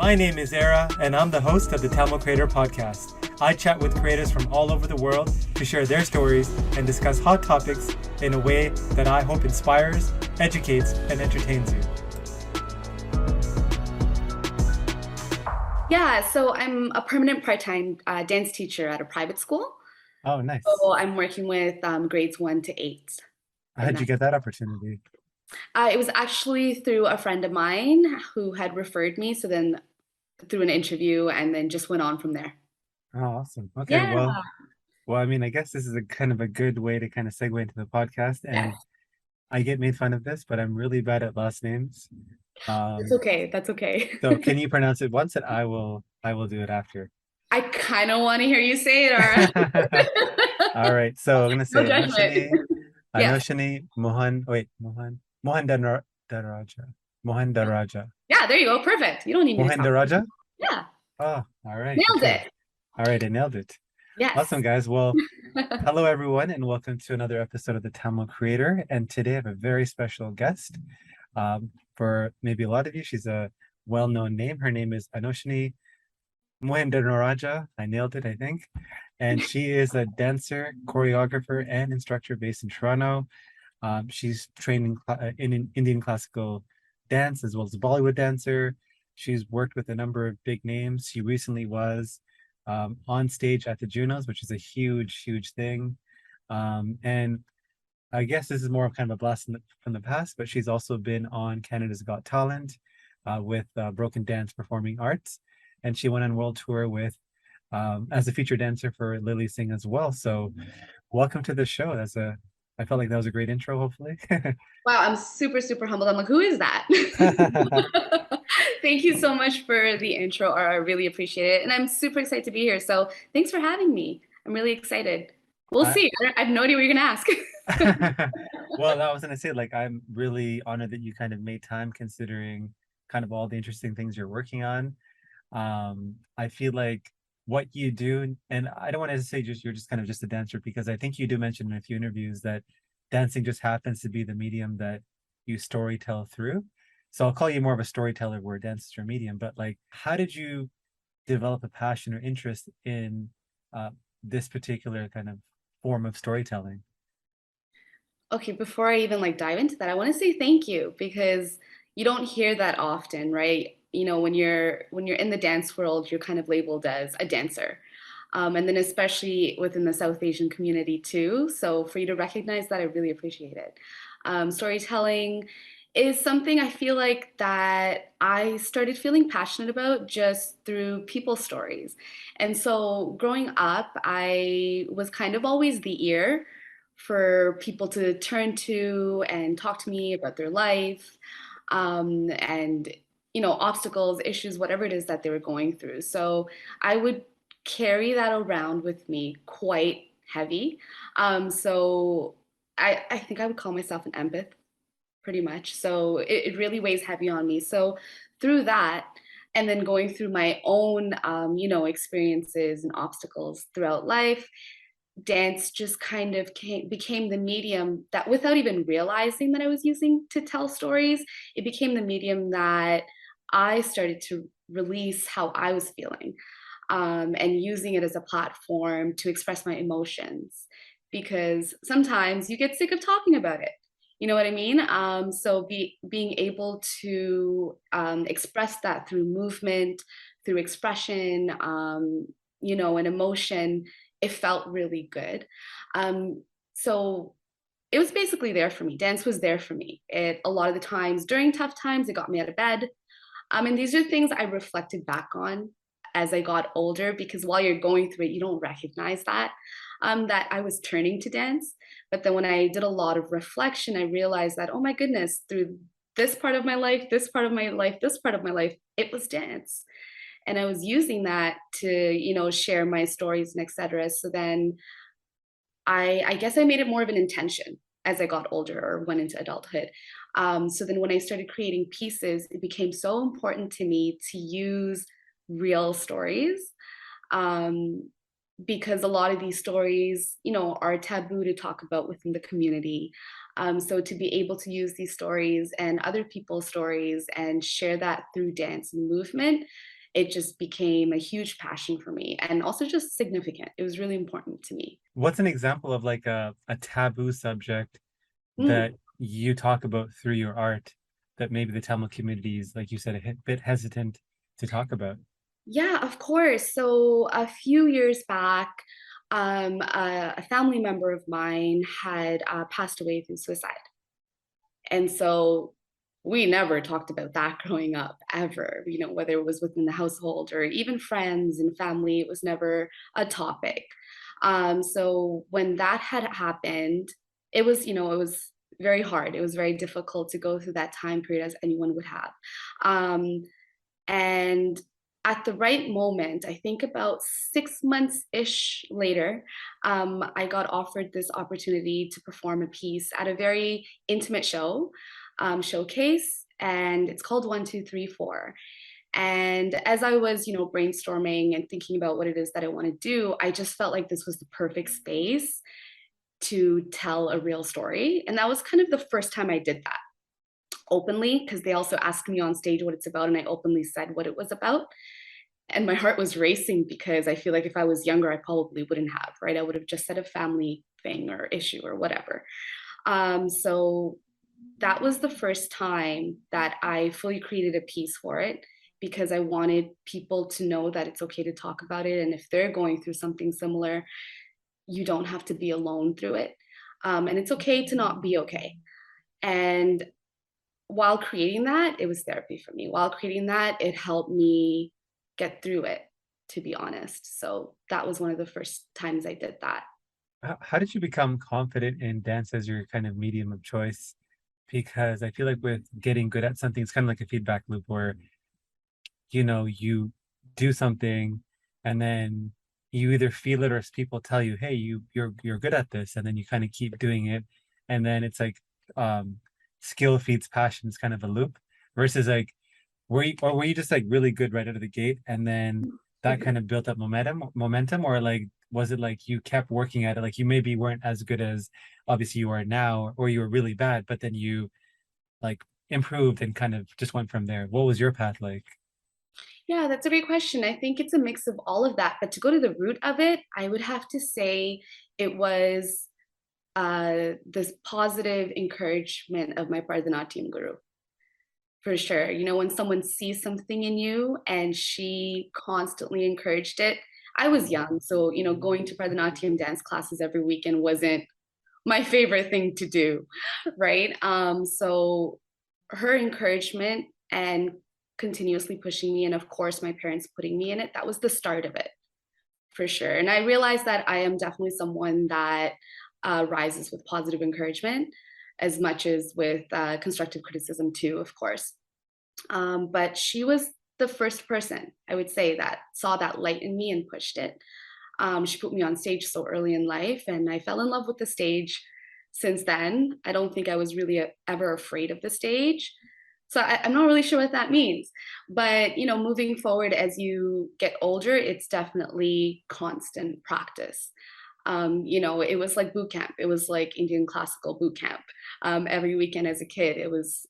My name is Era, and I'm the host of the Tamil Creator Podcast. I chat with creators from all over the world to share their stories and discuss hot topics in a way that I hope inspires, educates, and entertains you. Yeah, so I'm a permanent part-time dance teacher at a private school. Oh, nice. So I'm working with grades 1 to 8. How'd you get that opportunity? It was actually through a friend of mine who had referred me, so then through an interview and then just went on from there. Oh, awesome. Okay, Yeah. well, I mean, I guess this is a kind of a good way to kind of segue into the podcast. And I get made fun of this, but I'm really bad at last names. That's okay. That's okay. So can you pronounce it once and I will do it after. I kind of want to hear you say it, Ara. All right. So I'm gonna No say judgment. Yes. Anoshinie Muhundarajah. Muhundarajah. Yeah, there you go. Perfect. You don't need me to talk. Muhundarajah? Yeah. Oh, all right. Nailed Okay. it. All right, I nailed it. Yes. Awesome, guys. Well, hello everyone, and welcome to another episode of the Tamil Creator. And today I have a very special guest. For maybe a lot of you, she's a well-known name. Her name is Anoshinie Muhundarajah. I nailed it, I think. And she is a dancer, choreographer, and instructor based in Toronto. She's trained in Indian classical dance as well as a Bollywood dancer. She's worked with a number of big names. She recently was on stage at the Junos, which is a huge, huge thing. And I guess this is more of kind of a blast from the past, but she's also been on Canada's Got Talent with Broken Dance Performing Arts. And she went on world tour with as a featured dancer for Lily Singh as well. So welcome to the show. I felt like that was a great intro, hopefully. Wow, I'm super, super humbled. I'm like, who is that? Thank you so much for the intro, Ara. I really appreciate it. And I'm super excited to be here. So thanks for having me. I'm really excited. We'll see. I have no idea what you're going to ask. Well, I was going to say, like, I'm really honored that you kind of made time considering kind of all the interesting things you're working on. I feel like what you do, and I don't want to say you're just kind of just a dancer, because I think you do mention in a few interviews that dancing just happens to be the medium that you storytell through. So I'll call you more of a storyteller where dance is your medium. But like, how did you develop a passion or interest in this particular kind of form of storytelling? Okay, before I even like dive into that, I want to say thank you because you don't hear that often, right? You know, when you're in the dance world, you're kind of labeled as a dancer. And then especially within the South Asian community too. So for you to recognize that, I really appreciate it. Storytelling is something I feel like that I started feeling passionate about just through people's stories. And so growing up, I was kind of always the ear for people to turn to and talk to me about their life, and obstacles, issues, whatever it is that they were going through. So I would carry that around with me quite heavy. So I think I would call myself an empath pretty much. So it really weighs heavy on me. So through that, and then going through my own, experiences and obstacles throughout life, dance just kind of became the medium that, without even realizing that I was using to tell stories, it became the medium that I started to release how I was feeling, and using it as a platform to express my emotions. Because sometimes you get sick of talking about it. You know what I mean? So being able to express that through movement, through expression, and emotion, it felt really good. So it was basically there for me. Dance was there for me. A lot of the times during tough times, it got me out of bed. And these are things I reflected back on as I got older, because while you're going through it, you don't recognize that I was turning to dance. But then when I did a lot of reflection, I realized that, oh my goodness, through this part of my life, this part of my life, this part of my life, it was dance. And I was using that to, share my stories and etc. So then I guess I made it more of an intention as I got older or went into adulthood. So then when I started creating pieces, it became so important to me to use real stories, because a lot of these stories, are taboo to talk about within the community. So to be able to use these stories and other people's stories and share that through dance and movement, it just became a huge passion for me and also just significant. It was really important to me. What's an example of like a taboo subject Mm. that you talk about through your art that maybe the Tamil community is, like you said, a bit hesitant to talk about? Yeah, of course. So a few years back, a family member of mine had passed away through suicide. And so we never talked about that growing up ever, whether it was within the household or even friends and family, it was never a topic. So when that had happened, it was very hard. It was very difficult to go through that time period as anyone would have. Um, and at the right moment, I think about 6 months ish later, I got offered this opportunity to perform a piece at a very intimate showcase, and it's called 1, 2, 3, 4. And as I was, brainstorming and thinking about what it is that I want to do, I just felt like this was the perfect space to tell a real story. And that was kind of the first time I did that openly, because they also asked me on stage what it's about, and I openly said what it was about. And my heart was racing because I feel like if I was younger, I probably wouldn't have, right? I would have just said a family thing or issue or whatever. So that was the first time that I fully created a piece for it, because I wanted people to know that it's okay to talk about it. And if they're going through something similar, you don't have to be alone through it. And it's okay to not be okay. And while creating that, it was therapy for me. While creating that, it helped me get through it, to be honest. So that was one of the first times I did that. How did you become confident in dance as your kind of medium of choice? Because I feel like with getting good at something, it's kind of like a feedback loop where, you do something and then you either feel it or people tell you, hey, you're good at this, and then you kind of keep doing it. And then it's like um skill feeds passion. It's kind of a loop versus like were you just like really good right out of the gate and then that Mhm. kind of built up momentum, or like was it like you kept working at it, like you maybe weren't as good as obviously you are now, or you were really bad but then you like improved and kind of just went from there? What was your path like? Yeah, that's a great question. I think it's a mix of all of that. But to go to the root of it, I would have to say it was this positive encouragement of my Bharatanatyam guru. For sure. When someone sees something in you and she constantly encouraged it. I was young, so going to Bharatanatyam dance classes every weekend wasn't my favorite thing to do, right? So her encouragement and continuously pushing me, and of course my parents putting me in it, that was the start of it, for sure. And I realized that I am definitely someone that rises with positive encouragement as much as with constructive criticism too, of course. But she was the first person, I would say, that saw that light in me and pushed it. She put me on stage so early in life, and I fell in love with the stage since then. I don't think I was really ever afraid of the stage. So I'm not really sure what that means. But, moving forward as you get older, it's definitely constant practice. It was like boot camp. It was like Indian classical boot camp. Every weekend as a kid, it was,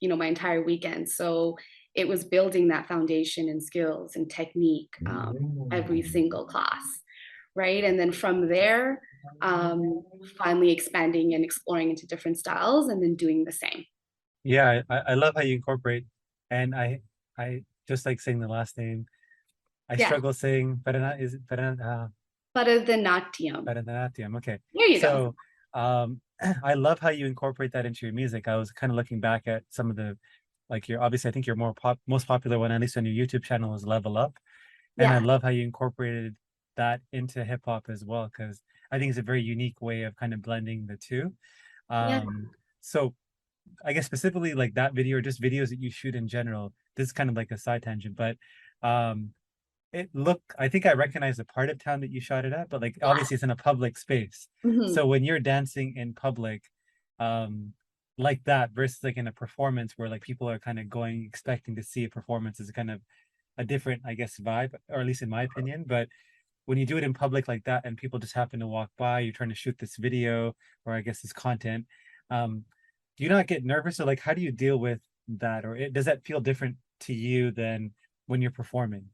my entire weekend. So it was building that foundation and skills and technique every single class, right? And then from there, um, finally expanding and exploring into different styles and then doing the same. Yeah, I love how you incorporate, and I just like saying the last name. I Yeah, struggle saying Bharatanatyam. Is it Bharatanatyam. Bharatanatyam? Okay, There you go. so I love how you incorporate that into your music. I was kind of looking back at some of the, like your obviously I think your most popular one, at least on your YouTube channel, is Level Up, and I Yeah, love how you incorporated that into hip hop as well, because I think it's a very unique way of kind of blending the two. yeah. So I guess specifically like that video or just videos that you shoot in general. This is kind of like a side tangent, but um I think I recognize the part of town that you shot it at, but like Yeah. obviously it's in a public space. Mhm. So when you're dancing in public, um like that versus like in a performance where like people are kind of going expecting to see a performance, is kind of a different, I guess, vibe, or at least in my opinion. But when you do it in public like that and people just happen to walk by, you're trying to shoot this video or I guess this content, Do you not get nervous, or like how do you deal with that, or does that feel different to you than when you're performing?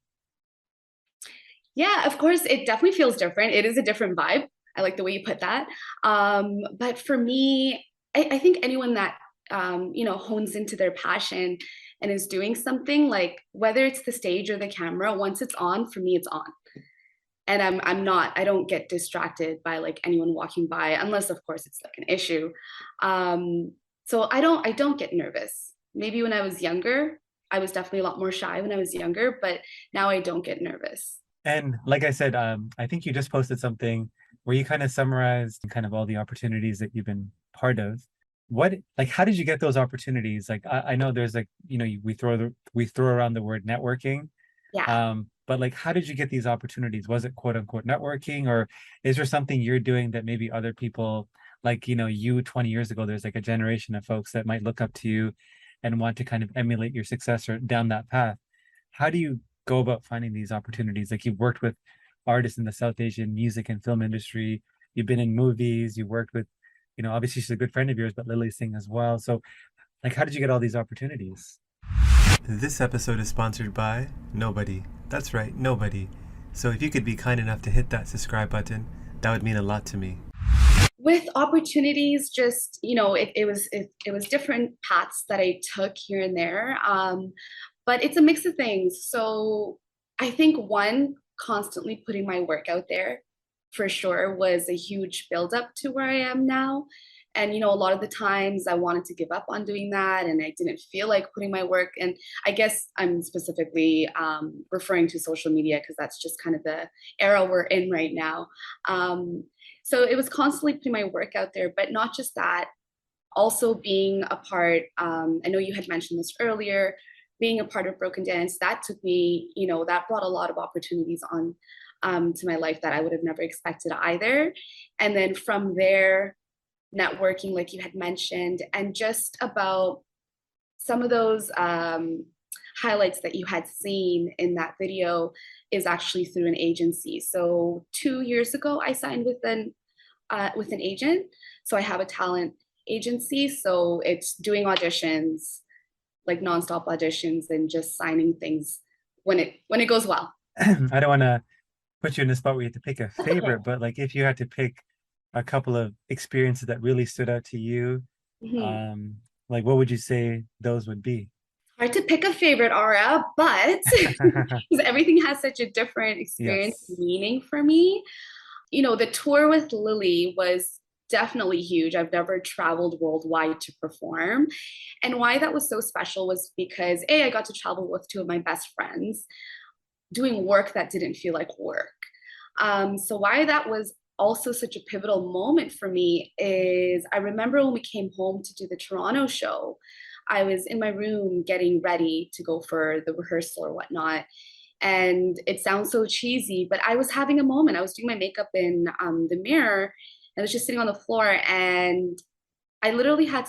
Yeah, of course, it definitely feels different. It is a different vibe. I like the way you put that. But for me, I think anyone that hones into their passion and is doing something, like whether it's the stage or the camera, once it's on, for me, it's on. And I don't get distracted by like anyone walking by, unless of course it's like an issue. So I don't get nervous. Maybe when I was younger, I was definitely a lot more shy when I was younger, but now I don't get nervous. And like I said, I think you just posted something where you kind of summarized kind of all the opportunities that you've been part of. What, like, how did you get those opportunities? Like, I know there's like, we throw around the word networking, Yeah. but like, how did you get these opportunities? Was it quote unquote networking, or is there something you're doing that maybe other people, like, you 20 years ago, there's like a generation of folks that might look up to you and want to kind of emulate your success or down that path? How do you go about finding these opportunities? Like, you've worked with artists in the South Asian music and film industry, you've been in movies, you worked with, obviously she's a good friend of yours, but Lily Singh as well. So like, how did you get all these opportunities? This episode is sponsored by nobody. That's right, nobody. So if you could be kind enough to hit that subscribe button, that would mean a lot to me. With opportunities, just it was different paths that I took here and there, but it's a mix of things. So I think one, constantly putting my work out there for sure was a huge buildup to where I am now. And a lot of the times I wanted to give up on doing that, and I didn't feel like putting my work. And I guess I'm specifically referring to social media because that's just kind of the era we're in right now. Um, so it was constantly putting my work out there, but not just that, also being a part, I know you had mentioned this earlier, being a part of Broken Dance, that took me, that brought a lot of opportunities on to my life that I would have never expected either. And then from there, networking, like you had mentioned, and just about some of those highlights that you had seen in that video is actually through an agency. So 2 years ago, I signed with an agent. So I have a talent agency. So it's doing auditions, like nonstop auditions, and just signing things when it goes well. I don't want to put you in the spot where you have to pick a That's okay. favorite, but like, if you had to pick a couple of experiences that really stood out to you, Mhm. like, what would you say those would be? Hard to pick a favorite, Aura, but because everything has such a different experience Yes. meaning for me. The tour with Lily was definitely huge. I've never traveled worldwide to perform. And why that was so special was because A, I got to travel with two of my best friends doing work that didn't feel like work. So why that was also such a pivotal moment for me is I remember when we came home to do the Toronto show, I was in my room getting ready to go for the rehearsal or whatnot. And it sounds so cheesy, but I was having a moment. I was doing my makeup in the mirror. I was just sitting on the floor, and I literally had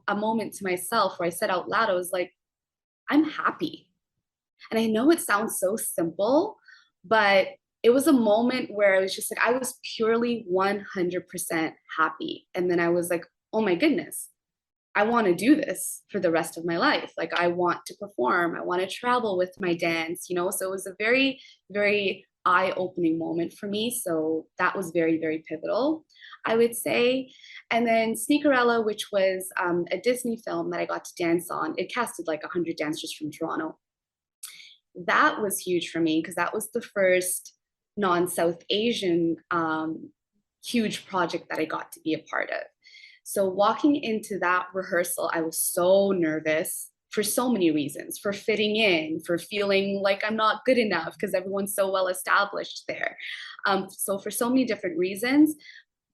a moment to myself where I said out loud, I was like, I'm happy. And I know it sounds so simple, but it was a moment where I was just like, I was purely 100% happy. And then I was like, oh my goodness, I want to do this for the rest of my life. Like, I want to perform, I want to travel with my dance. So it was a very, very eye-opening moment for me. So that was very, very pivotal, I would say. And then Sneakerella, which was a Disney film that I got to dance on, it casted like 100 dancers from Toronto. That was huge for me because that was the first non-South Asian huge project that I got to be a part of. So walking into that rehearsal, I was so nervous for so many reasons, for fitting in, for feeling like I'm not good enough because everyone's so well established there. So for so many different reasons,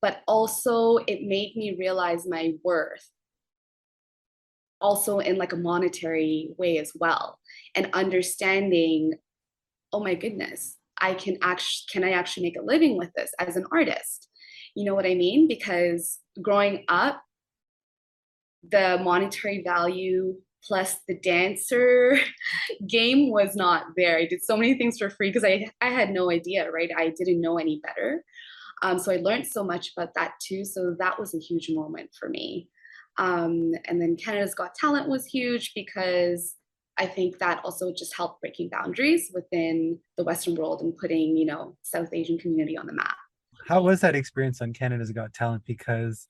but also it made me realize my worth also in like a monetary way as well, and understanding, oh my goodness, can I actually make a living with this as an artist? You know what I mean? Because growing up, the monetary value plus the dancer game was not there. I did so many things for free because I had no idea, right? I didn't know any better. So I learned so much about that too. So that was a huge moment for me. And then Canada's Got Talent was huge because I think that also just helped breaking boundaries within the Western world and putting, South Asian community on the map. How was that experience on Canada's Got Talent? Because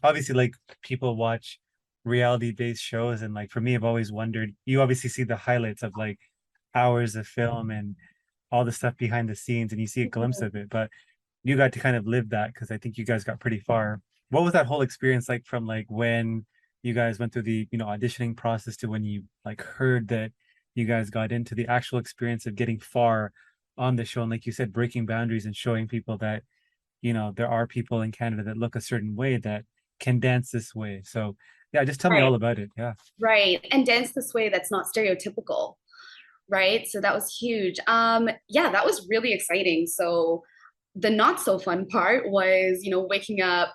obviously, like people watch reality-based shows, and like for me, I've always wondered. You obviously see the highlights of like hours of film and all the stuff behind the scenes, and you see a glimpse of it. But you got to kind of live that because I think you guys got pretty far. What was that whole experience like from like when you guys went through the auditioning process to when you like heard that you guys got into the actual experience of getting far on the show, and like you said, breaking boundaries and showing people that there are people in Canada that look a certain way that can dance this way. So yeah, just tell me Right, all about it. Yeah. right. And dance this way that's not stereotypical, right? So that was huge. Yeah, that was really exciting. So the not so fun part was, waking up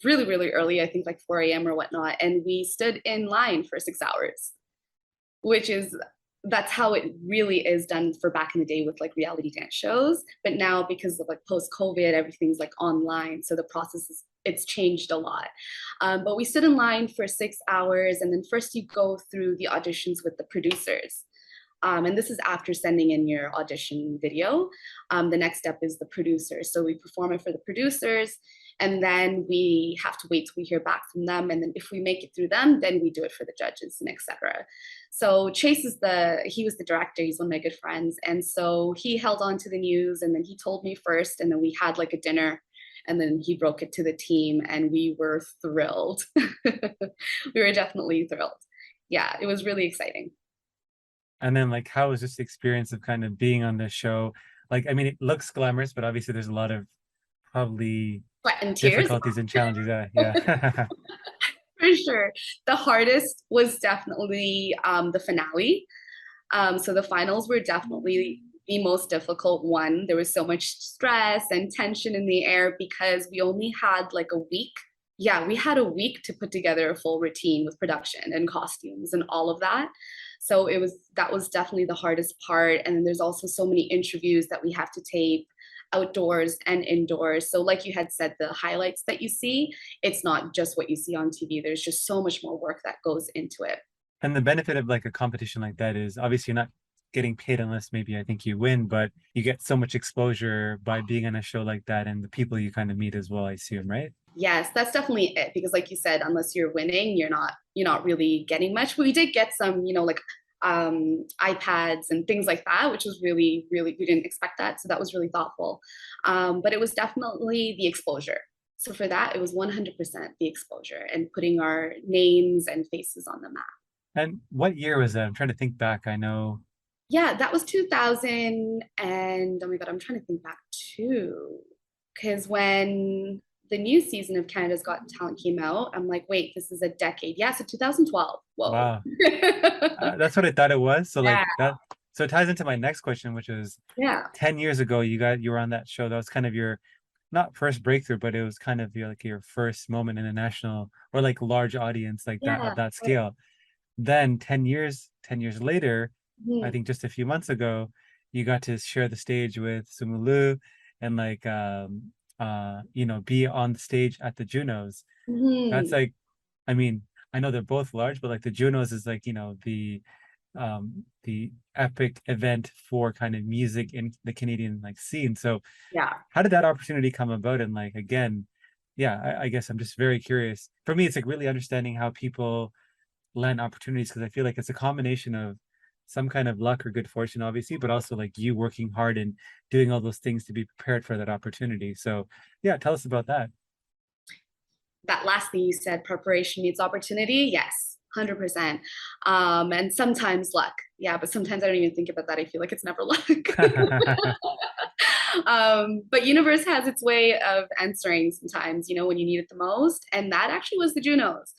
really, really early, I think like 4 a.m. or whatnot, and we stood in line for 6 hours, which is that's how it really is done for back in the day with like reality dance shows. But now because of like post COVID, everything's like online, so the process is it's changed a lot. But we stood in line for 6 hours, and then first you go through the auditions with the producers. And this is after sending in your audition video. The next step is the producers. So we perform it for the producers, and then we have to wait till we hear back from them. And then if we make it through them, then we do it for the judges and etc. So Chase he was the director. He's one of my good friends. And so he held on to the news, and then he told me first, and then we had like a dinner, and then he broke it to the team, and we were thrilled. We were definitely thrilled. Yeah, it was really exciting. And then like how was this experience of kind of being on the show? Like, I mean, it looks glamorous, but obviously there's a lot of probably Sweat and tears. difficulties and challenges. Yeah. For sure. The hardest was definitely the finale. So the finals were definitely the most difficult one. There was so much stress and tension in the air because we only had like a week. Yeah, we had a week to put together a full routine with production and costumes and all of that. So that was definitely the hardest part. And then there's also so many interviews that we have to tape outdoors and indoors. So like you had said, the highlights that you see, it's not just what you see on TV. There's just so much more work that goes into it. And the benefit of like a competition like that is obviously you're not getting paid unless maybe I think you win, but you get so much exposure by being on a show like that and the people you kind of meet as well, I assume, right? Yes, that's definitely it because like you said, unless you're winning, you're not really getting much. But we did get some, like iPads and things like that, which was really, really, we didn't expect that. So that was really thoughtful. But it was definitely the exposure. So for that, it was 100% the exposure and putting our names and faces on the map. And what year was that? I'm trying to think back. I know. Yeah, that was 2000. And oh my God, I'm trying to think back too. Because when the new season of Canada's Got Talent came out, I'm like, wait, this is a decade. Yeah, so 2012. Whoa. Wow. That's what I thought it was. So like Yeah, that, so it ties into my next question, which is yeah, 10 years ago, you were on that show. That was kind of your not first breakthrough, but it was kind of your first moment in a national or like large audience like that yeah. of that scale. Then 10 years later, I Mhm, think just a few months ago, you got to share the stage with Simu Liu and like be on the stage at the Junos. That's mhm. like, I mean, I know they're both large, but like the Junos is like, the epic event for kind of music in the Canadian like scene. So Yeah. how did that opportunity come about? And like again, yeah, I guess I'm just very curious. For me, it's like really understanding how people land opportunities because I feel like it's a combination of some kind of luck or good fortune, obviously, but also like you working hard and doing all those things to be prepared for that opportunity. So yeah, tell us about that. That last thing you said, preparation meets opportunity. Yes, 100%. And sometimes luck. Yeah, but sometimes I don't even think about that. I feel like it's never luck. But universe has its way of answering sometimes, when you need it the most. And that actually was the Junos.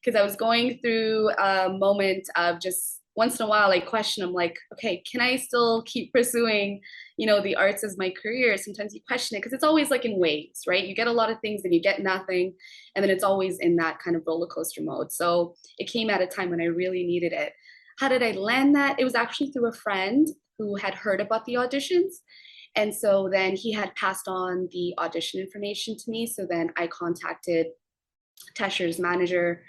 Because I was going through a moment of just once in a while, I question, I'm like, okay, can I still keep pursuing, the arts as my career? Sometimes you question it because it's always like in waves, right? You get a lot of things and you get nothing. And then it's always in that kind of roller coaster mode. So it came at a time when I really needed it. How did I land that? It was actually through a friend who had heard about the auditions. And so then he had passed on the audition information to me. So then I contacted Tesher's manager,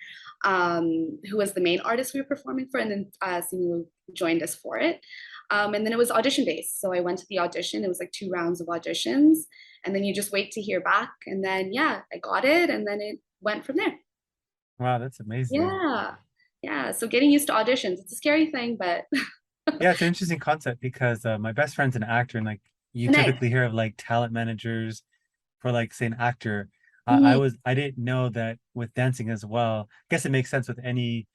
who was the main artist we were performing for, and then Simu Liu joined us for it. And then it was audition based. So I went to the audition. It was like 2 rounds of auditions, and then you just wait to hear back. And then yeah, I got it, and then it went from there. Wow, that's amazing. Yeah, yeah. So getting used to auditions, it's a scary thing, but Yeah, it's an interesting concept because my best friend's an actor, and like you nice. typically hear of like talent managers for like say an actor. Mhm. I didn't know that with dancing as well. I guess it makes sense with any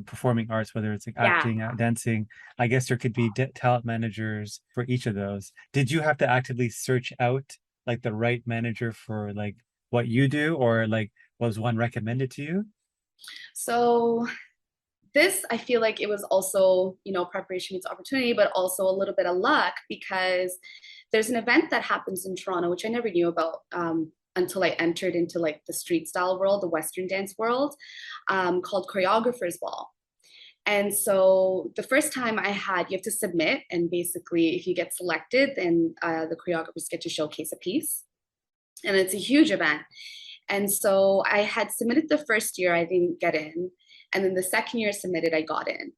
performing arts, whether it's like Yeah. acting, dancing. I guess there could be talent managers for each of those. Did you have to actively search out like the right manager for like what you do, or like was one recommended to you? So this, I feel like it was also, preparation meets opportunity, but also a little bit of luck because there's an event that happens in Toronto, which I never knew about until I entered into like the street style world, the Western dance world, called Choreographer's Ball. And so the first time you have to submit, and basically, if you get selected, then the choreographers get to showcase a piece. And it's a huge event. And so I had submitted the first year, I didn't get in. And then the second year I submitted, I got in.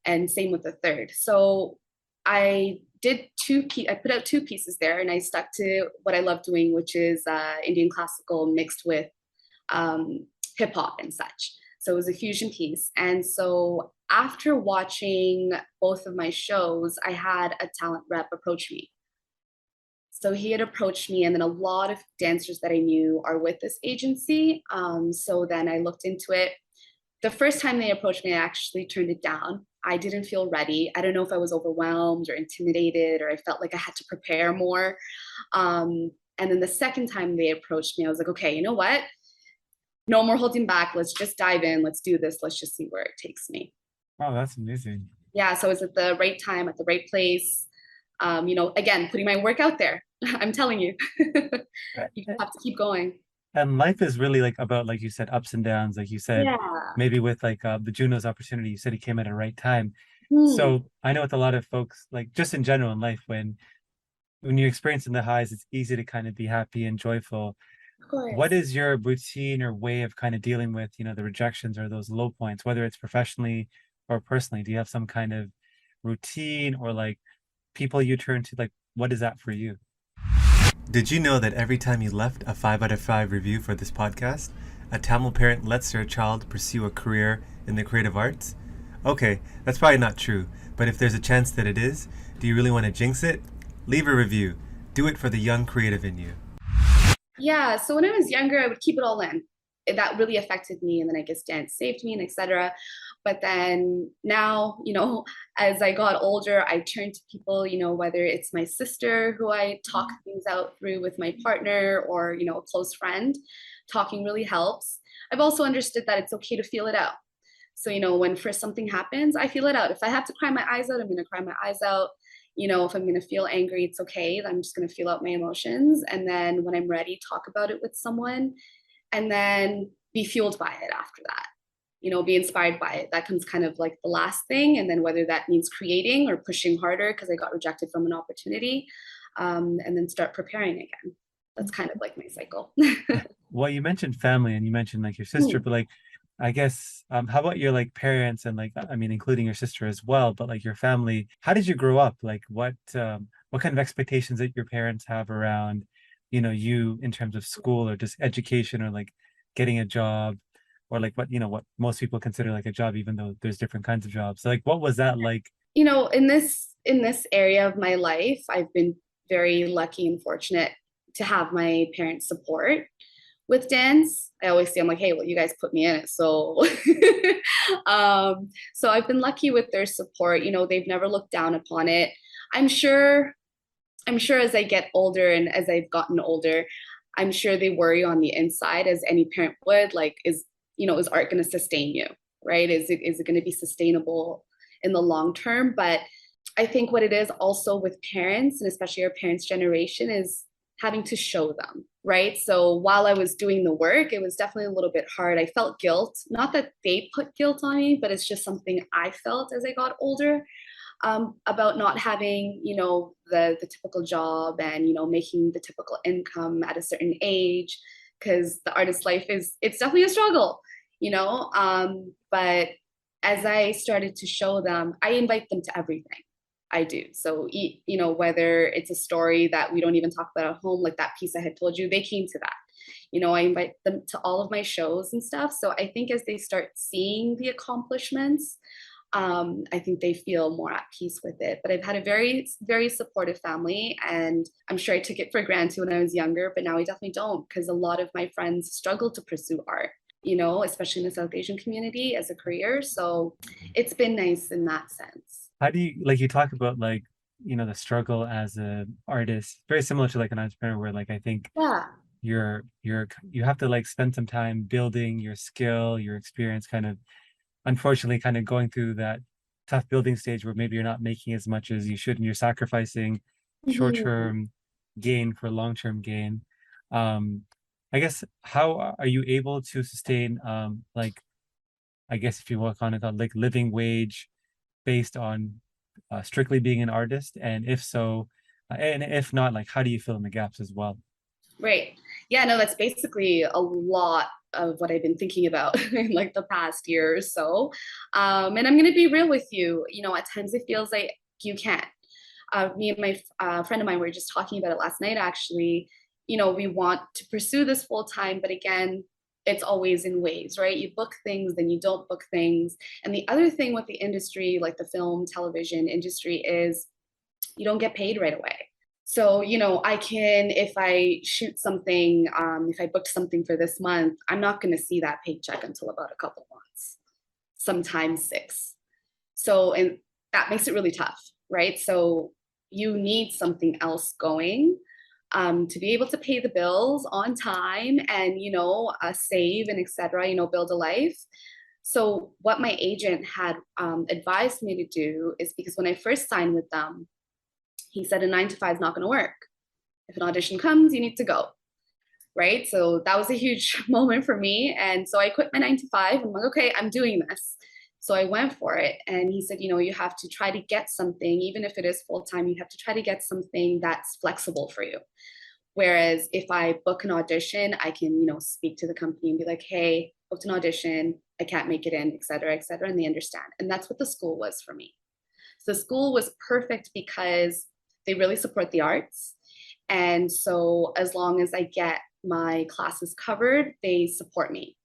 And same with the third. So I I put out 2 pieces there, and I stuck to what I love doing, which is Indian classical mixed with hip hop and such. So it was a fusion piece. And so after watching both of my shows, I had a talent rep approach me. So he had approached me, and then a lot of dancers that I knew are with this agency. So then I looked into it. The first time they approached me, I actually turned it down. I didn't feel ready. I don't know if I was overwhelmed or intimidated, or I felt like I had to prepare more. And then the second time they approached me, I was like, okay, you know what? No more holding back. Let's just dive in. Let's do this. Let's just see where it takes me. Oh, that's amazing. Yeah. So I was at the right time, at the right place. Again, putting my work out there. I'm telling you, you have to keep going. And life is really like about, like you said, ups and downs. Like you said, Yeah. maybe with like the Junos opportunity, you said he came at the right time. Hmm. So I know with a lot of folks, like just in general in life, when you're experiencing the highs, it's easy to kind of be happy and joyful. Of What course. is your routine or way of kind of dealing with, the rejections or those low points, whether it's professionally or personally? Do you have some kind of routine or like people you turn to? Like, what is that for you? Did you know that every time you left a 5 out of 5 review for this podcast, a Tamil parent lets their child pursue a career in the creative arts? Okay, that's probably not true, but if there's a chance that it is, do you really want to jinx it? Leave a review. Do it for the young creative in you. Yeah. So when I was younger, I would keep it all in. That really affected me, and then I guess dance saved me, and etc. But then now, as I got older, I turned to people, whether it's my sister who I talk things out through with my partner, or a close friend. Talking really helps. I've also understood that it's okay to feel it out. So, when first something happens, I feel it out. If I have to cry my eyes out, I'm going to cry my eyes out. If I'm going to feel angry, it's okay. I'm just going to feel out my emotions. And then when I'm ready, talk about it with someone, and then be fueled by it after that. Be inspired by it. That comes kind of like the last thing. And then whether that means creating or pushing harder because I got rejected from an opportunity, and then start preparing again. That's kind of like my cycle. Well, you mentioned family and you mentioned like your sister, but like I guess how about your like parents and like I mean including your sister as well, but like your family, how did you grow up? Like what kind of expectations that your parents have around, you in terms of school or just education or like getting a job or like what most people consider like a job, even though there's different kinds of jobs. So like what was that like? In this area of my life, I've been very lucky and fortunate to have my parents' support with dance. I always say, I'm like, hey, well, you guys put me in it. So so I've been lucky with their support. They've never looked down upon it. I'm sure, I'm sure as I get older and as I've gotten older, I'm sure they worry on the inside as any parent would, like, is art going to sustain you? Right? Is it going to be sustainable in the long term? But I think what it is also with parents, and especially our parents' generation, is having to show them, right? So while I was doing the work, it was definitely a little bit hard. I felt guilt, not that they put guilt on me, but it's just something I felt as I got older, about not having, the typical job and, making the typical income at a certain age because the artist life it's definitely a struggle, you know. But as I started to show them, I invite them to everything I do. So, you know, whether it's a story that we don't even talk about at home, like that piece I had told you, they came to that. You know, I invite them to all of my shows and stuff. So I think as they start seeing the accomplishments, I think they feel more at peace with it. But I've had a very, very supportive family, and I'm sure I took it for granted when I was younger, but now I definitely don't, because a lot of my friends struggle to pursue art, you know, especially in the South Asian community as a career. So it's been nice in that sense. How do you like you talk about like, you know, the struggle as an artist, very similar to like an entrepreneur where like I think Yeah. you have to like spend some time building your skill, your experience, kind of unfortunately kind of going through that tough building stage where maybe you're not making as much as you should and you're sacrificing Mhm. short-term gain for long-term gain. Um, I guess how are you able to sustain like I guess if you work on it on like living wage based on strictly being an artist? And if so, and if not, like how do you fill in the gaps as well? Right. Yeah, no, that's basically a lot of what I've been thinking about in like the past year or so. And I'm going to be real with you. You know, at times it feels like you can't. Me and my friend of mine were just talking about it last night, actually. You know, we want to pursue this full time, but again, it's always in waves, right? You book things, then you don't book things. And the other thing with the industry, like the film, television industry, is you don't get paid right away. So, you know, I can, if I shoot something, if I booked something for this month, I'm not going to see that paycheck until about a couple months, sometimes 6. So, and that makes it really tough, right? So, you need something else going to be able to pay the bills on time and, you know, save and etc., you know, build a life. So, what my agent had advised me to do is because when I first signed with them, he said a 9 to 5 is not going to work. If an audition comes, you need to go. Right. So that was a huge moment for me. And so I quit my 9 to 5. I'm like, okay, I'm doing this. So I went for it. And he said, you know, you have to try to get something, even if it is full time, you have to try to get something that's flexible for you. Whereas if I book an audition, I can, you know, speak to the company and be like, hey, booked an audition, I can't make it in, et cetera, et cetera. And they understand. And that's what the school was for me. So the school was perfect because they really support the arts. And so as long as I get my classes covered, they support me.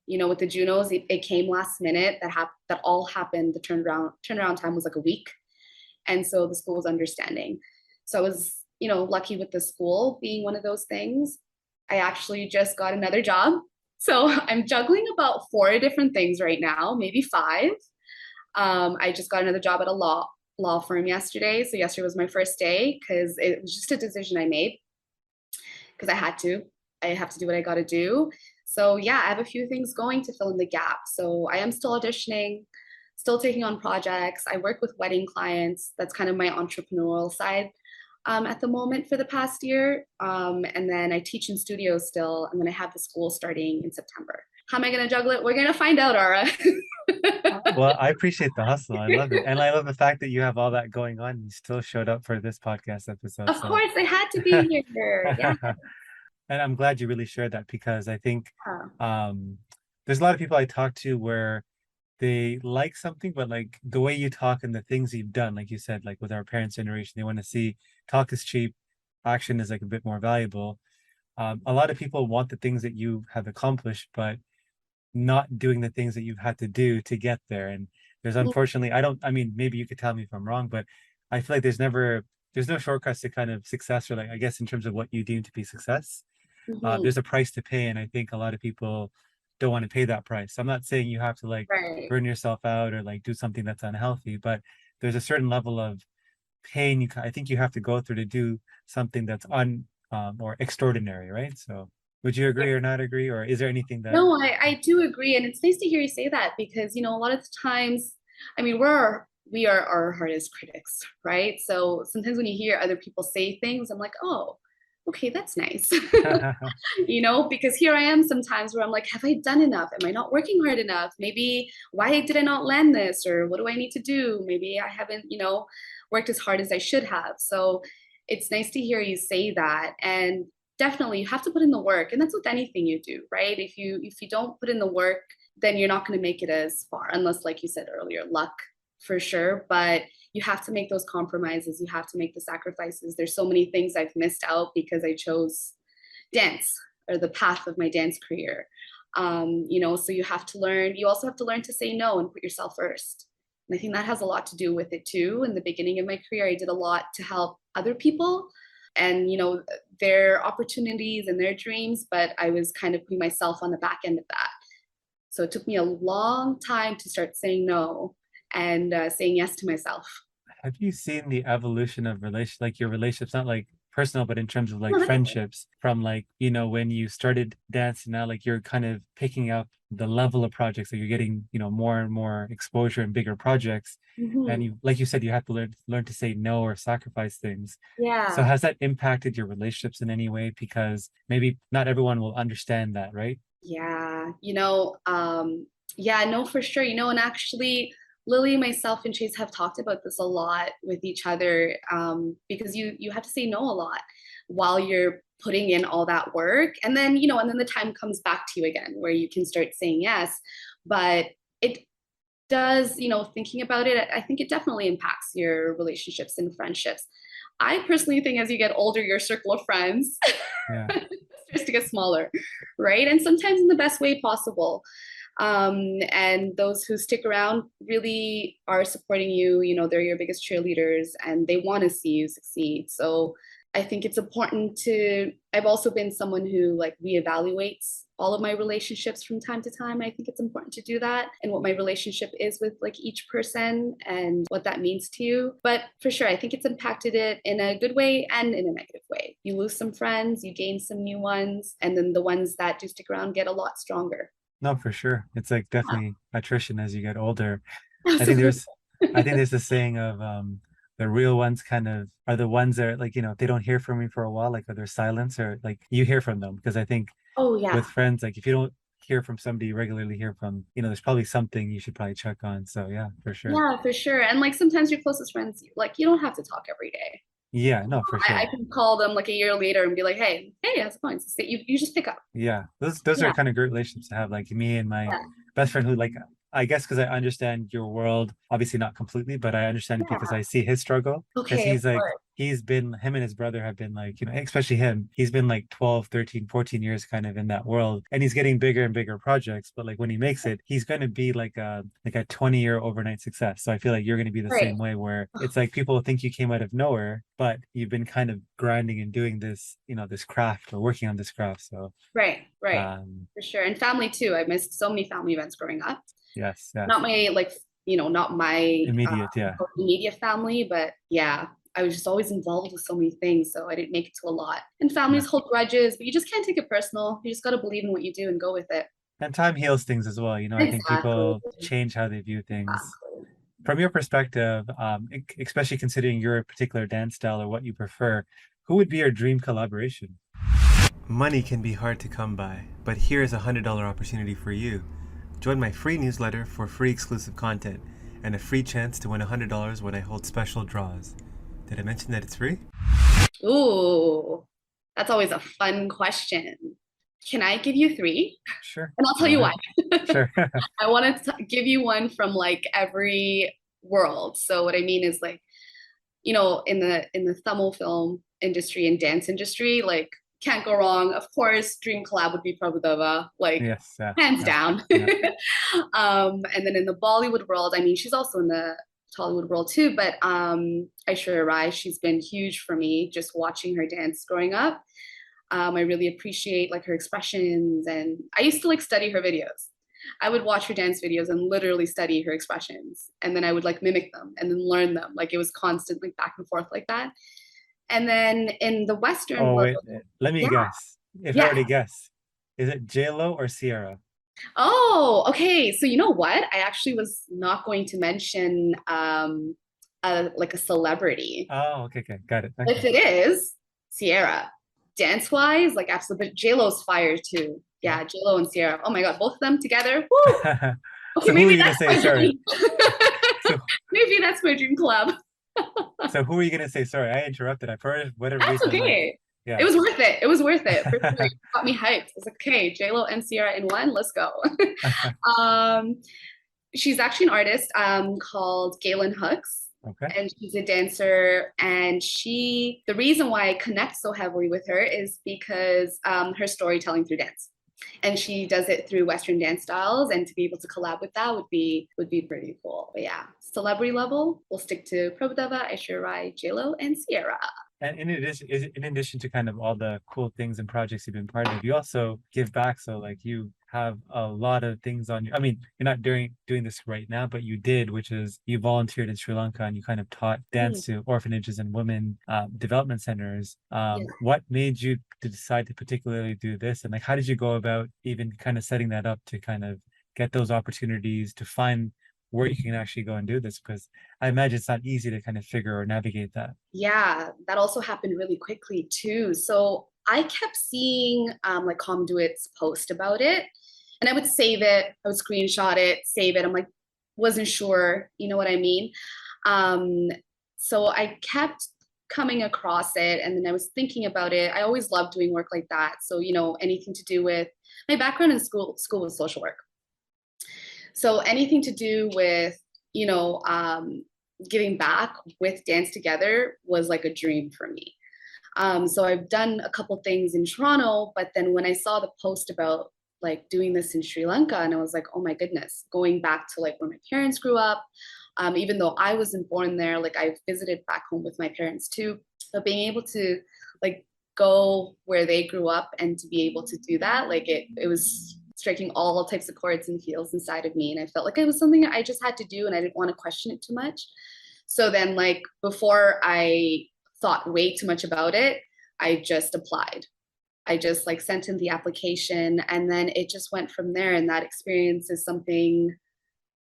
You know, with the Junos, it came last minute. That all happened. The turnaround time was like a week, and so the school was understanding. So I was, you know, lucky with the school being one of those things. I actually just got another job, so I'm juggling about 4 different things right now, maybe 5. I just got another job at a law firm yesterday. So yesterday was my first day because it was just a decision I made because I had to. I have to do what I got to do. So yeah, I have a few things going to fill in the gap. So I am still auditioning, still taking on projects. I work with wedding clients. That's kind of my entrepreneurial side at the moment for the past year. And then I teach in studios still, and then I have the school starting in September. How am I going to juggle it? We're going to find out, Ara. Well, I appreciate the hustle. I love it. And I love the fact that you have all that going on. You still showed up for this podcast episode. Of So, course, I had to be here. Yeah. and I'm glad you really shared that because I think um, there's a lot of people I talk to where they like something, but like the way you talk and the things you've done, like you said, like with our parents' generation, they want to see talk is cheap, action is like a bit more valuable. A lot of people want the things that you have accomplished, but not doing the things that you've had to do to get there. And there's unfortunately, I mean, maybe you could tell me if I'm wrong, but I feel like there's no shortcuts to kind of success or like, I guess in terms of what you deem to be success. Mhm. There's a price to pay. And I think a lot of people don't want to pay that price. I'm not saying you have to like Right. burn yourself out or like do something that's unhealthy, but there's a certain level of pain I think you have to go through to do something that's or extraordinary, right? So would you agree or not agree? Or is there anything that No, I do agree. And it's nice to hear you say that because, you know, a lot of the times, I mean, we are our hardest critics, right? So sometimes when you hear other people say things, I'm like, oh, okay, that's nice. You know, because here I am sometimes where I'm like, have I done enough? Am I not working hard enough? Maybe why did I not land this? Or what do I need to do? Maybe I haven't, you know, worked as hard as I should have. So it's nice to hear you say that. And definitely you have to put in the work, and that's with anything you do, right? If you don't put in the work, then you're not going to make it as far, unless, like you said earlier, luck for sure. But you have to make those compromises. You have to make the sacrifices. There's so many things I've missed out because I chose dance, or the path of my dance career. You know, so you have to learn. You also have to learn to say no and put yourself first. And I think that has a lot to do with it too. In the beginning of my career, I did a lot to help other people and, you know, their opportunities and their dreams, but I was kind of putting myself on the back end of that. So it took me a long time to start saying no and saying yes to myself. Have you seen the evolution of like your relationships, not like personal, but in terms of like No, that's friendships from like, you know, when you started dancing, now like you're kind of picking up the level of projects that you're getting, you know, more and more exposure and bigger projects. And Mhm. you, like you said, you have to learn to say no or sacrifice things. So Yeah. has that impacted your relationships in any way? Because maybe not everyone will understand that, right? Yeah, yeah, no, for sure. You know, and actually, Lily, myself, and Chase have talked about this a lot with each other, because you have to say no a lot while you're putting in all that work, and then you know, and then the time comes back to you again where you can start saying yes. But it does, you know, thinking about it, I think it definitely impacts your relationships and friendships. I personally think as you get older, your circle of friends Yeah. starts to get smaller, right? And sometimes in the best way possible. And those who stick around really are supporting you. You know, they're your biggest cheerleaders and they want to see you succeed. So I think it's important to, I've also been someone who like reevaluates all of my relationships from time to time. I think it's important to do that and what my relationship is with like each person and what that means to you. But for sure, I think it's impacted it in a good way and in a negative way. You lose some friends, you gain some new ones, and then the ones that do stick around get a lot stronger. No, for sure. It's like Yeah, definitely attrition as you get older. I think absolutely. there's I think there's this saying of the real ones kind of are the ones that are like, you know, if they don't hear from me for a while, like or there's silence or like you hear from them. Because I think Oh, with yeah. friends, like if you don't hear from somebody you regularly hear from, you know, there's probably something you should probably check on. So yeah, for sure. Yeah, for sure. And like sometimes your closest friends, like you don't have to talk every day. Yeah, no, for I sure. can call them like a year later and be like, hey, how's it going? So you just pick up. Yeah, those are Yeah, kind of great relationships to have. Like me and my yeah, best friend, who like I guess because I understand your world, obviously not completely, but I understand it because yeah. I see his struggle. Because Okay, of he's like course. he's been him and his brother have been like, you know, especially him, he's been like 12, 13, 14 years kind of in that world. And he's getting bigger and bigger projects. But like when he makes it, he's gonna be like a 20-year overnight success. So I feel like you're gonna be the Right. same way where it's like people think you came out of nowhere, but you've been kind of grinding and doing this, you know, this craft or working on this craft. So Right, right. um, For sure. And family too. I missed so many family events growing up. yes, yes. Not my like, you know, not my Immediate, yeah. immediate family, but yeah, I was just always involved with so many things. So I didn't make it to a lot. And Yeah. families hold grudges, but you just can't take it personal. You just got to believe in what you do and go with it. And time heals things as well. You know, I think Exactly. people change how they view things. Exactly. From your perspective, especially considering your particular dance style or what you prefer, who would be your dream collaboration? Money can be hard to come by, but here's a $100 opportunity for you. Join my free newsletter for free exclusive content and a free chance to win $100 when I hold special draws. Did I mention that it's free? Ooh, that's always a fun question. Can I give you three? Sure. And I'll tell Go you why. ahead. Sure. I want to give you one from like every world. So what I mean is like, you know, in the Tamil film industry and dance industry, like can't go wrong. Of course, dream collab would be Prabu Deva, like Yes, yeah, hands yeah, down. yeah. And then in the Bollywood world, I mean, she's also in the Tollywood world too, but Aishwarya Rai, she's been huge for me just watching her dance growing up. I really appreciate like her expressions, and I used to like study her videos. I would watch her dance videos and literally study her expressions, and then I would like mimic them and then learn them. Like it was constant like back and forth like that. And then in the Western Oh, world, wait, let me yeah, guess. If I yeah. already guess, is it J-Lo or Sierra? Oh, okay. So you know what? I actually was not going to mention like a celebrity. Oh, okay, okay, got it. If Okay. it is Sierra, dance wise, like absolutely. But J Lo's fire too. Yeah. Yeah, J Lo and Sierra. Oh my God, both of them together. Woo! Okay, So who are maybe you gonna that's say? my Sorry. dream. So Maybe that's my dream collab. so who are you gonna say? Sorry, I interrupted. I for whatever That's reason I'm like, okay. Yeah. It was worth it. It was worth it. For sure. It got me hyped. I was like, okay, J-Lo and Sierra in one, let's go. um, she's actually an artist called Galen Hooks. Okay. And she's a dancer. And the reason why I connect so heavily with her is because her storytelling through dance. And she does it through Western dance styles. And to be able to collab with that would be pretty cool. But yeah, celebrity level, we'll stick to Prabu Deva, Aishwarya Rai, J-Lo, and Sierra. And in addition to kind of all the cool things and projects you've been part of, you also give back. So like you have a lot of things on you. I mean, you're not doing this right now, but you did, which is you volunteered in Sri Lanka and you kind of taught dance to orphanages and women development centers. Yeah. What made you to decide to particularly do this? And like, how did you go about even kind of setting that up to kind of get those opportunities to find where you can actually go and do this? Because I imagine it's not easy to kind of figure or navigate that. Yeah, that also happened really quickly too. So I kept seeing like Comduit's post about it, and I would save it, I would screenshot it, save it. I'm like, wasn't sure, you know what I mean? Um, so I kept coming across it, and then I was thinking about it. I always loved doing work like that. So, anything to do with my background in school was social work. So anything to do with, you know, giving back with Dance Together was like a dream for me. So I've done a couple things in Toronto, but then when I saw the post about like doing this in Sri Lanka, and I was like, oh my goodness, going back to like where my parents grew up, even though I wasn't born there, like I visited back home with my parents too, but being able to like go where they grew up and to be able to do that, like it was striking all types of chords and feels inside of me. And I felt like it was something I just had to do and I didn't want to question it too much. So then like before I thought way too much about it, I just applied. I just like sent in the application and then it just went from there. And that experience is something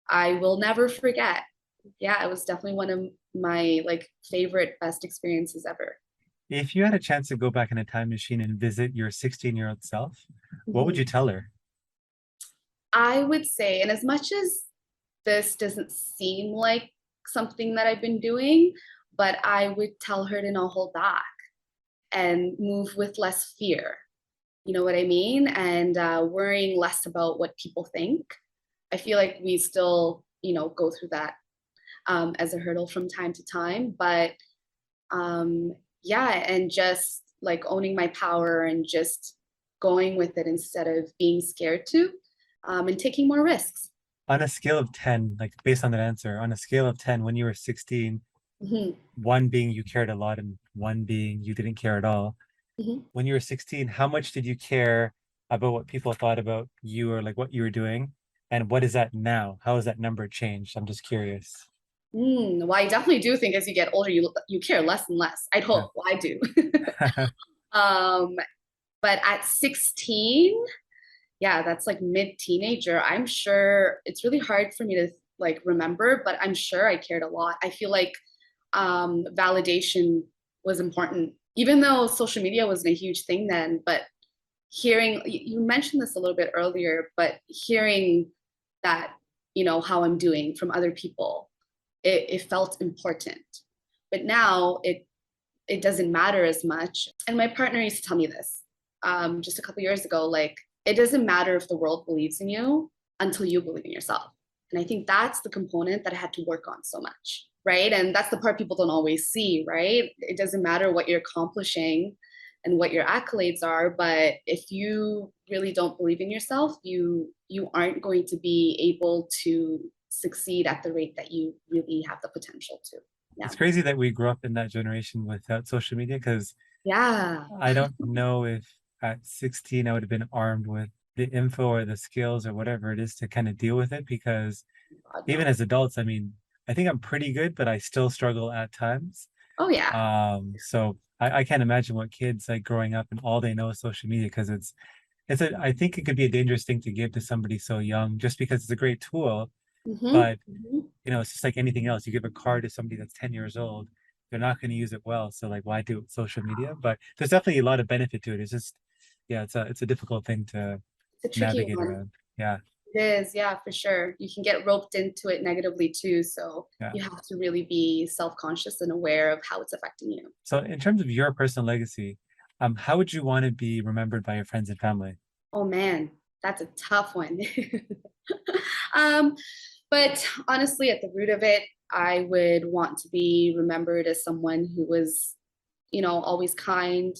I will never forget. Yeah, it was definitely one of my like favorite, best experiences ever. If you had a chance to go back in a time machine and visit your 16-year-old self, what would Mhm. you tell her? I would say, and as much as this doesn't seem like something that I've been doing, but I would tell her to not hold back and move with less fear. You know what I mean? And worrying less about what people think. I feel like we still, go through that as a hurdle from time to time. But yeah, and just like owning my power and just going with it instead of being scared to and taking more risks. On a scale of 10, like based on that answer, on a scale of 10, when you were 16, Mhm, one being you cared a lot and one being you didn't care at all. mhm. When you were 16, how much did you care about what people thought about you or like what you were doing? And what is that now? How has that number changed? I'm just curious. Well, I definitely do think as you get older, you care less and less. I'd Yeah. hope. Well, I do. um, but at 16, yeah, that's like mid-teenager. I'm sure it's really hard for me to like remember, but I'm sure I cared a lot. I feel like validation was important, even though social media wasn't a huge thing then. But hearing you mentioned this a little bit earlier, but hearing that how I'm doing from other people, it felt important. But now it doesn't matter as much. And my partner used to tell me this just a couple years ago, like it doesn't matter if the world believes in you until you believe in yourself. And I think that's the component that I had to work on so much, right? And that's the part people don't always see, right? It doesn't matter what you're accomplishing and what your accolades are, but if you really don't believe in yourself, you aren't going to be able to succeed at the rate that you really have the potential to. Yeah. It's crazy that we grew up in that generation without social media because Yeah. I don't know if at 16 I would have been armed with the info or the skills or whatever it is to kind of deal with it because God, even no. as adults, I mean, I think I'm pretty good, but I still struggle at times. Oh yeah. So I can't imagine what kids like growing up and all they know is social media because I think it could be a dangerous thing to give to somebody so young just because it's a great tool, Mm-hmm. but it's just like anything else. You give a car to somebody that's 10 years old, they're not going to use it well. So like why do it with social media? But there's definitely a lot of benefit to it. It's just yeah, it's a difficult thing to It's a tricky navigate one. around. Yeah. It is, yeah, for sure. You can get roped into it negatively too. So Yeah. you have to really be self-conscious and aware of how it's affecting you. So in terms of your personal legacy, How would you want to be remembered by your friends and family? Oh man, that's a tough one. um, but honestly, at the root of it, I would want to be remembered as someone who was, always kind,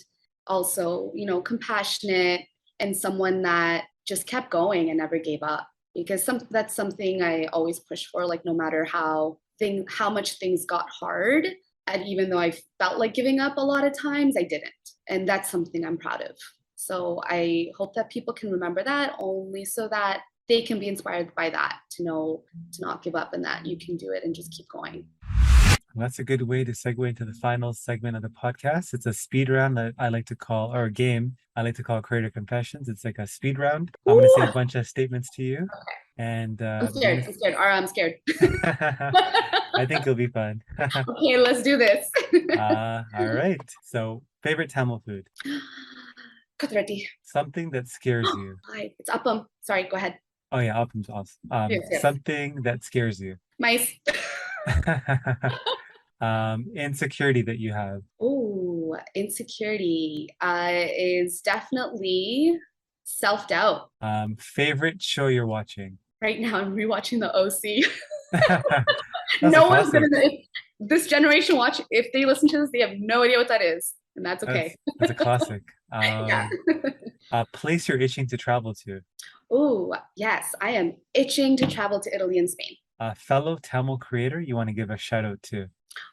also, compassionate, and someone that just kept going and never gave up. Because that's something I always push for, like no matter how much things got hard, and even though I felt like giving up a lot of times, I didn't. And that's something I'm proud of. So I hope that people can remember that only so that they can be inspired by that to know to not give up and that you can do it and just keep going. That's a good way to segue into the final segment of the podcast. It's a speed round that I like to call, or a game I like to call Creator Confessions. It's like a speed round. I'm going to say a Ooh, bunch of statements to you, and I'm you're scared. I'm scared. Or I'm scared. gonna. I think it'll be fun. Okay, let's do this. All right. So, favorite Tamil food? Katrati. Something that scares you. Hi, it's Appam. Sorry, go ahead. Oh yeah, Optim's awesome. Yes, yes. Something that scares you. Mice. Insecurity that you have. Oh, insecurity is definitely self-doubt. Favorite show you're watching. Right now, I'm rewatching the OC. That's a No one's classic. gonna, if this generation watch, if they listen to this, they have no idea what that is, and that's okay. That's a classic. Yeah. A place you're itching to travel to. Oh, yes, I am itching to travel to Italy and Spain. A fellow Tamil creator you want to give a shout out to.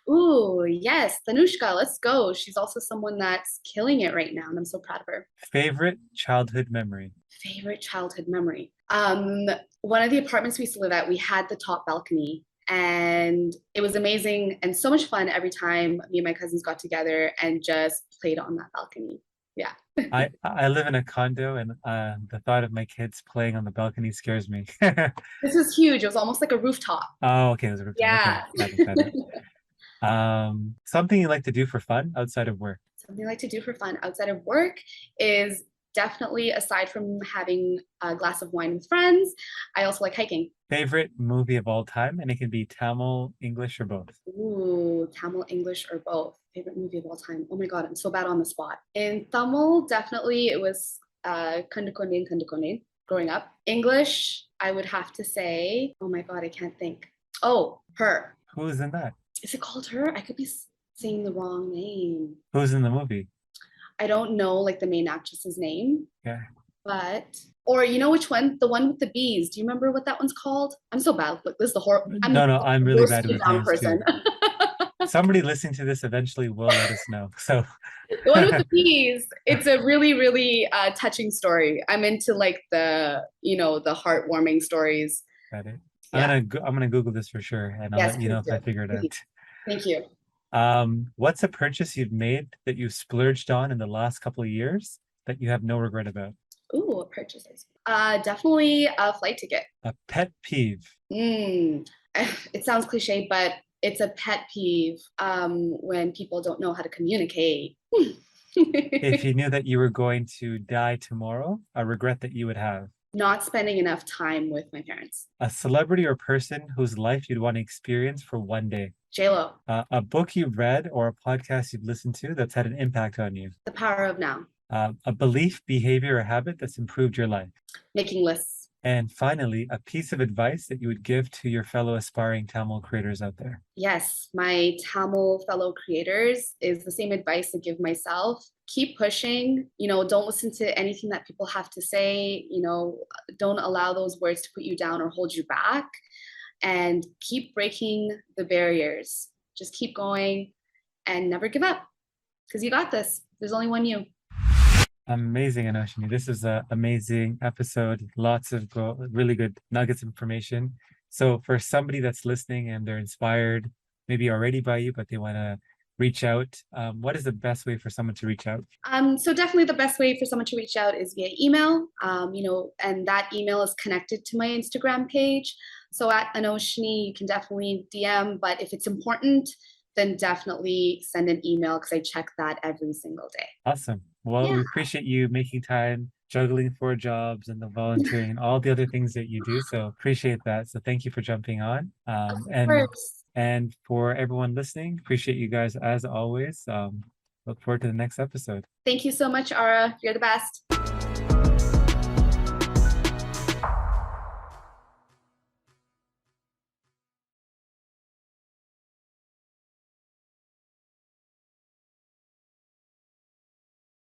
Oh, yes, Tanushka, let's go. She's also someone that's killing it right now, and I'm so proud of her. Favorite childhood memory. Favorite childhood memory. One of the apartments we used to live at, we had the top balcony, and it was amazing and so much fun every time me and my cousins got together and just played on that balcony. Yeah. I live in a condo, and the thought of my kids playing on the balcony scares me. This was huge. It was almost like a rooftop. Oh, okay, it was a rooftop. Okay, Yeah. got it, got it. Something you like to do for fun outside of work. Something I like to do for fun outside of work is definitely, aside from having a glass of wine with friends, I also like hiking. Favorite movie of all time, and it can be Tamil, English, or both. Ooh, Tamil, English, or both. Favorite movie of all time. Oh my God, I'm so bad on the spot. In Tamil, definitely it was Kandukonnin Kandukonnin growing up. English, I would have to say, oh my God, I can't think. Oh, Her. Who's in that? Is it called Her? I could be saying the wrong name. Who's in the movie? I don't know like the main actress's name, Yeah. but or you know which one? The one with the bees. Do you remember what that one's called? I'm so bad. Look, this is the horror. I'm No, the no, I'm really worst bad with down names person. too. Somebody listening to this eventually will let us know. So The one with the bees. It's a really, really touching story. I'm into like the heartwarming stories. got it. Yeah. I'm gonna Google this for sure, and I'll Yes, let you know please if do. I figure it Please. out. Thank you. What's a purchase you've made that you splurged on in the last couple of years that you have no regret about? Ooh, purchases. Definitely a flight ticket. A pet peeve. Mm. It sounds cliche, but it's a pet peeve when people don't know how to communicate. If you knew that you were going to die tomorrow, a regret that you would have. Not spending enough time with my parents. A celebrity or person whose life you'd want to experience for one day. JLo, A book you've read or a podcast you've listened to that's had an impact on you. The Power of Now, A belief, behavior, or habit that's improved your life. making lists. And finally, a piece of advice that you would give to your fellow aspiring Tamil creators out there. Yes, my Tamil fellow creators is the same advice I give myself. Keep pushing, don't listen to anything that people have to say, don't allow those words to put you down or hold you back, and keep breaking the barriers. Just keep going and never give up because you got this. There's only one you. Amazing, Anoshinie. This is an amazing episode. Lots of really good nuggets of information. So for somebody that's listening and they're inspired, maybe already by you, but they want to reach out, what is the best way for someone to reach out? So definitely the best way for someone to reach out is via email, and that email is connected to my Instagram page. So at Anoshinie, you can definitely DM, but if it's important, then definitely send an email because I check that every single day. Awesome. Well, Yeah. we appreciate you making time, juggling 4 jobs and the volunteering and all the other things that you do. So appreciate that. So thank you for jumping on. Of course. And for everyone listening, appreciate you guys as always. Look forward to the next episode. Thank you so much, Ara. You're the best.